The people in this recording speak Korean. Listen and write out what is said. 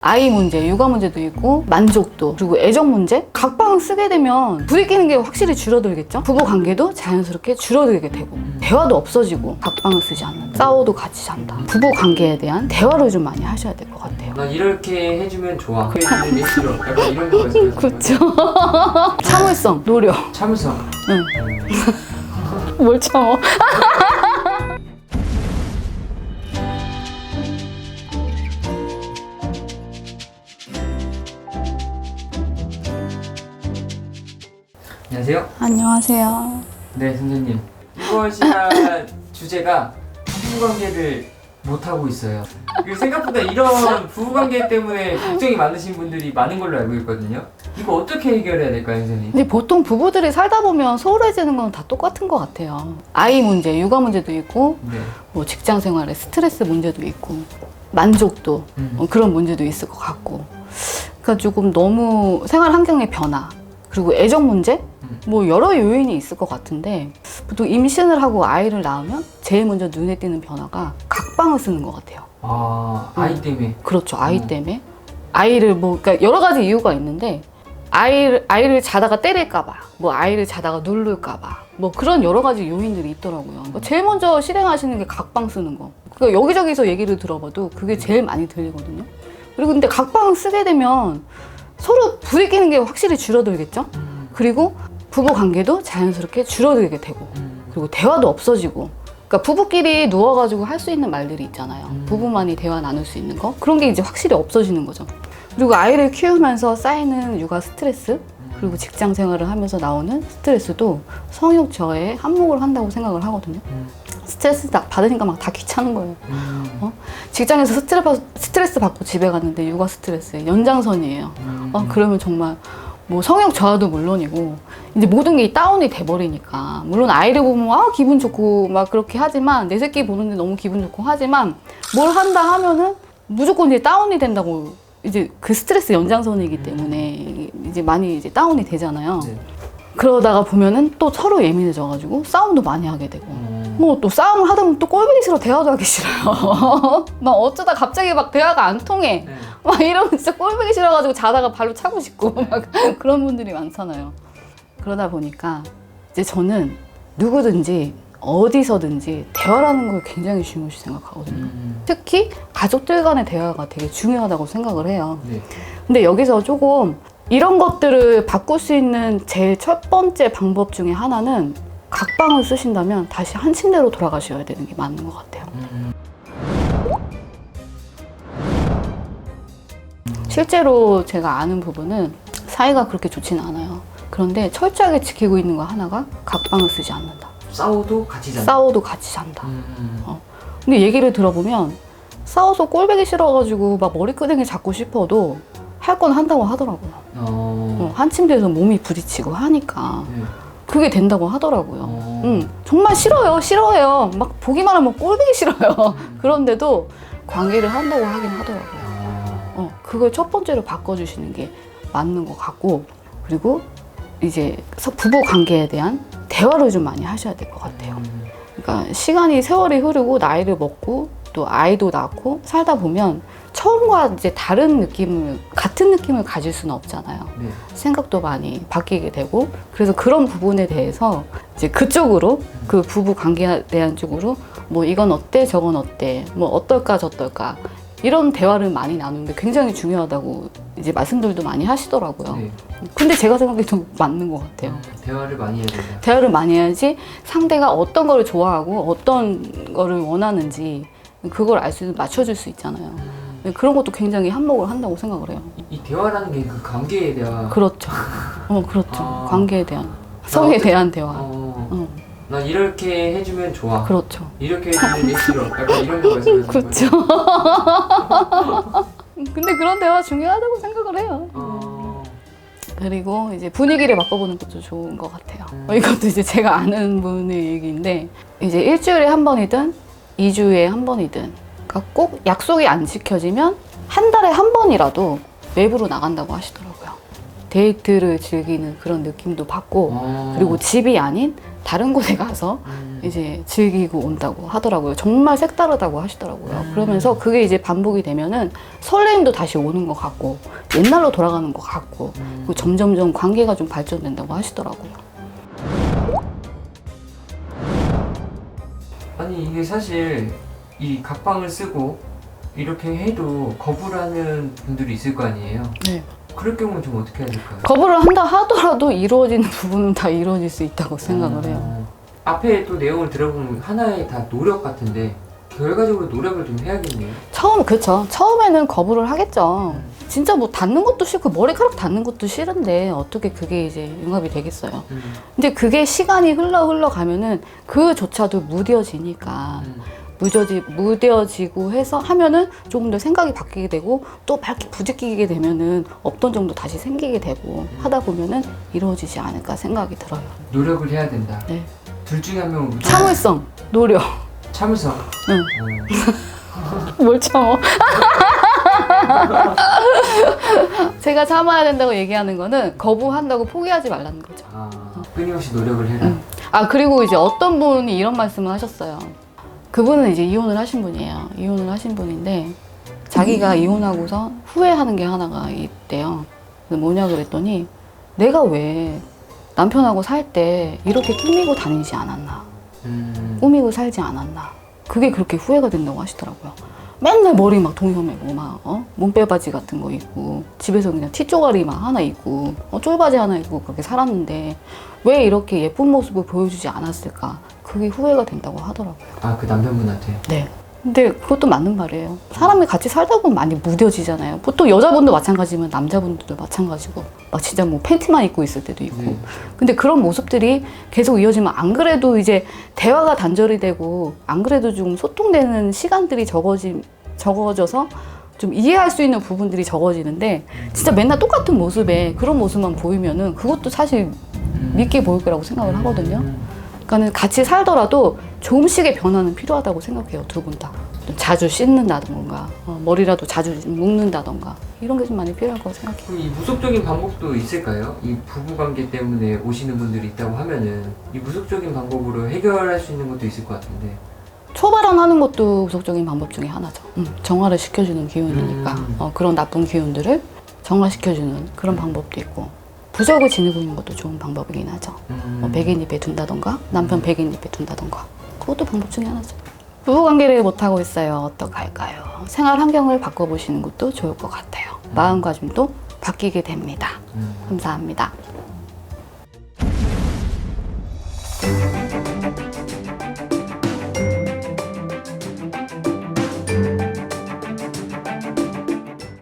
아이 문제, 육아 문제도 있고 만족도, 그리고 애정 문제? 각방을 쓰게 되면 부딪히는 게 확실히 줄어들겠죠? 부부 관계도 자연스럽게 줄어들게 되고 대화도 없어지고 각방을 쓰지 않는다. 싸워도 같이 잔다. 부부 관계에 대한 대화를 좀 많이 하셔야 될 것 같아요. 나 이렇게 해주면 좋아. 해주는 게 싫어. 약간 이런 거 말씀하시는 그쵸? 참을성, 노력. 참을성. 응. 뭘 참어? 안녕하세요. 안녕하세요. 네, 선생님. 이번 시간 주제가 부부관계를 못하고 있어요. 생각보다 이런 부부관계 때문에 걱정이 많으신 분들이 많은 걸로 알고 있거든요. 이거 어떻게 해결해야 될까요, 선생님? 근데 보통 부부들이 살다 보면 소홀해지는 건 다 똑같은 것 같아요. 아이 문제, 육아 문제도 있고, 네. 뭐 직장 생활에 스트레스 문제도 있고, 만족도 그런 문제도 있을 것 같고. 그러니까 조금 너무 생활 환경의 변화, 그리고 애정 문제? 뭐 여러 요인이 있을 것 같은데 보통 임신을 하고 아이를 낳으면 제일 먼저 눈에 띄는 변화가 각방을 쓰는 것 같아요. 아, 아이 때문에. 그렇죠. 아이 때문에. 아이를 그러니까 여러 가지 이유가 있는데 아이를 자다가 때릴까봐, 뭐 아이를 자다가 누를까봐, 뭐 그런 여러 가지 요인들이 있더라고요. 그러니까 제일 먼저 실행하시는 게 각방 쓰는 거. 그러니까 여기저기서 얘기를 들어봐도 그게 제일 많이 들리거든요. 그리고 근데 각방을 쓰게 되면 서로 부딪히는 게 확실히 줄어들겠죠? 그리고 부부 관계도 자연스럽게 줄어들게 되고, 그리고 대화도 없어지고. 그러니까 부부끼리 누워가지고 할 수 있는 말들이 있잖아요. 부부만이 대화 나눌 수 있는 거. 그런 게 이제 확실히 없어지는 거죠. 그리고 아이를 키우면서 쌓이는 육아 스트레스, 그리고 직장 생활을 하면서 나오는 스트레스도 성욕 저해에 한몫을 한다고 생각을 하거든요. 스트레스 받으니까 막 다 귀찮은 거예요. 직장에서 스트레스 받고 집에 갔는데 육아 스트레스의 연장선이에요. 그러면 정말 뭐 성욕 저하도 물론이고 이제 모든 게 다운이 돼버리니까, 물론 아이를 보면 기분 좋고 막 그렇게 하지만, 내 새끼 보는데 너무 기분 좋고 하지만 뭘 한다 하면은 무조건 이제 다운이 된다고, 이제 그 스트레스 연장선이기 때문에 이제 많이 이제 다운이 되잖아요. 네. 그러다가 보면은 또 서로 예민해져가지고 싸움도 많이 하게 되고, 뭐 또 싸움을 하다 보면 또 꼴보기 싫어, 대화도 하기 싫어요. 막 어쩌다 갑자기 막 대화가 안 통해. 네. 막 이러면 진짜 꼴보기 싫어가지고 자다가 발로 차고 싶고 막 그런 분들이 많잖아요. 그러다 보니까 이제 저는 누구든지 어디서든지 대화라는 걸 굉장히 중요시 생각하거든요. 특히 가족들 간의 대화가 되게 중요하다고 생각을 해요. 네. 근데 여기서 조금 이런 것들을 바꿀 수 있는 제일 첫 번째 방법 중에 하나는, 각방을 쓰신다면 다시 한 침대로 돌아가셔야 되는 게 맞는 것 같아요. 실제로 제가 아는 부부는 사이가 그렇게 좋지는 않아요. 그런데 철저하게 지키고 있는 거 하나가 각방을 쓰지 않는다. 싸워도 같이 잔다. 싸워도 같이 잔다. 근데 얘기를 들어보면 싸워서 꼴보기 싫어가지고 막 머리끄댕이 잡고 싶어도 할 건 한다고 하더라고요. 한 침대에서 몸이 부딪히고 하니까 네. 그게 된다고 하더라고요. 정말 싫어요. 막 보기만 하면 꼴보기 싫어요. 그런데도 관계를 한다고 하긴 하더라고요. 그걸 첫 번째로 바꿔주시는 게 맞는 것 같고, 그리고 이제 부부 관계에 대한 대화를 좀 많이 하셔야 될 것 같아요. 그러니까 세월이 흐르고 나이를 먹고 또 아이도 낳고 살다 보면 처음과 이제 같은 느낌을 가질 수는 없잖아요. 네. 생각도 많이 바뀌게 되고, 그래서 그런 부분에 대해서 이제 그쪽으로, 그 부부 관계에 대한 쪽으로 뭐 이건 어때, 저건 어때, 뭐 어떨까 저떨까, 이런 대화를 많이 나누는 게 굉장히 중요하다고 이제 말씀들도 많이 하시더라고요. 네. 근데 제가 생각해도 맞는 것 같아요. 대화를 많이 해야 된다. 대화를 많이 해야지 상대가 어떤 거를 좋아하고 어떤 거를 원하는지 그걸 맞춰줄 수 있잖아요. 그런 것도 굉장히 한몫을 한다고 생각을 해요. 이 대화라는 게 그 관계에 대한. 그렇죠. 그렇죠. 관계에 대한, 성에 대한 대화. 나 이렇게 해주면 좋아. 그렇죠. 이렇게 해주면 게 싫어. 약간 이런 거 말씀하시는 그렇죠. 근데 그런 대화 중요하다고 생각을 해요. 그리고 이제 분위기를 바꿔보는 것도 좋은 것 같아요. 이것도 이제 제가 아는 분의 얘기인데, 이제 일주일에 한 번이든 2주에 한 번이든, 그러니까 꼭 약속이 안 지켜지면 한 달에 한 번이라도 외부로 나간다고 하시더라고요. 데이트를 즐기는 그런 느낌도 받고 그리고 집이 아닌 다른 곳에 가서 이제 즐기고 온다고 하더라고요. 정말 색다르다고 하시더라고요. 그러면서 그게 이제 반복이 되면은 설레임도 다시 오는 것 같고 옛날로 돌아가는 것 같고 그리고 점점점 관계가 좀 발전된다고 하시더라고요. 아니 이게 사실 이 각방을 쓰고 이렇게 해도 거부를 하는 분들이 있을 거 아니에요? 네. 그럴 경우는 좀 어떻게 해야 될까요? 거부를 한다 하더라도 이루어지는 부분은 다 이루어질 수 있다고 생각을 해요. 앞에 또 내용을 들어보면 하나의 다 노력 같은데 결과적으로 노력을 좀 해야겠네요. 그쵸. 처음에는 거부를 하겠죠. 진짜 뭐 닿는 것도 싫고 머리카락 닿는 것도 싫은데 어떻게 그게 이제 융합이 되겠어요. 근데 그게 시간이 흘러 가면은 그조차도 무뎌지니까 무뎌지고 해서 하면은 조금 더 생각이 바뀌게 되고 또 밝게 부딪히게 되면은 없던 정도 다시 생기게 되고 하다 보면은 이루어지지 않을까 생각이 들어요. 노력을 해야 된다. 네. 둘 중에 한 명은 참을성, 노력. 참을성. 응. 뭘 참어? 제가 참아야 된다고 얘기하는 거는 거부한다고 포기하지 말라는 거죠. 끊임없이 노력을 해라. 그리고 이제 어떤 분이 이런 말씀을 하셨어요. 그분은 이제 이혼을 하신 분이에요. 이혼을 하신 분인데 자기가 이혼하고서 후회하는 게 하나가 있대요. 그래서 뭐냐 그랬더니 내가 왜 남편하고 살 때 이렇게 꾸미고 다니지 않았나. 꾸미고 살지 않았나. 그게 그렇게 후회가 된다고 하시더라고요. 맨날 머리 막 동여매고 막 몸빼바지 같은 거 입고 집에서 그냥 티쪼가리 막 하나 입고 쫄바지 하나 입고 그렇게 살았는데 왜 이렇게 예쁜 모습을 보여주지 않았을까. 그게 후회가 된다고 하더라고요. 그 남편분한테? 네. 근데 그것도 맞는 말이에요. 사람이 같이 살다 보면 많이 무뎌지잖아요. 보통 여자분도 마찬가지지만 남자분들도 마찬가지고 막 진짜 뭐 팬티만 입고 있을 때도 있고. 근데 그런 모습들이 계속 이어지면 안 그래도 이제 대화가 단절이 되고 안 그래도 좀 소통되는 시간들이 적어져서 좀 이해할 수 있는 부분들이 적어지는데 진짜 맨날 똑같은 모습에 그런 모습만 보이면은 그것도 사실 믿게 보일 거라고 생각을 하거든요. 그러니까 같이 살더라도 조금씩의 변화는 필요하다고 생각해요. 두 분 다. 좀 자주 씻는다던가 머리라도 자주 묶는다던가 이런 게 좀 많이 필요할 거라고 생각해요. 그럼 이 무속적인 방법도 있을까요? 이 부부관계 때문에 오시는 분들이 있다고 하면은 이 무속적인 방법으로 해결할 수 있는 것도 있을 것 같은데 초발언하는 것도 무속적인 방법 중에 하나죠. 정화를 시켜주는 기운이니까 그런 나쁜 기운들을 정화시켜주는 그런 방법도 있고 부적을 지니고 있는 것도 좋은 방법이긴 하죠. 백인잎에 둔다던가 남편 백인잎에 둔다던가 그것도 방법 중에 하나죠. 부부관계를 못하고 있어요. 어떡할까요? 생활 환경을 바꿔보시는 것도 좋을 것 같아요. 마음가짐도 바뀌게 됩니다. 감사합니다.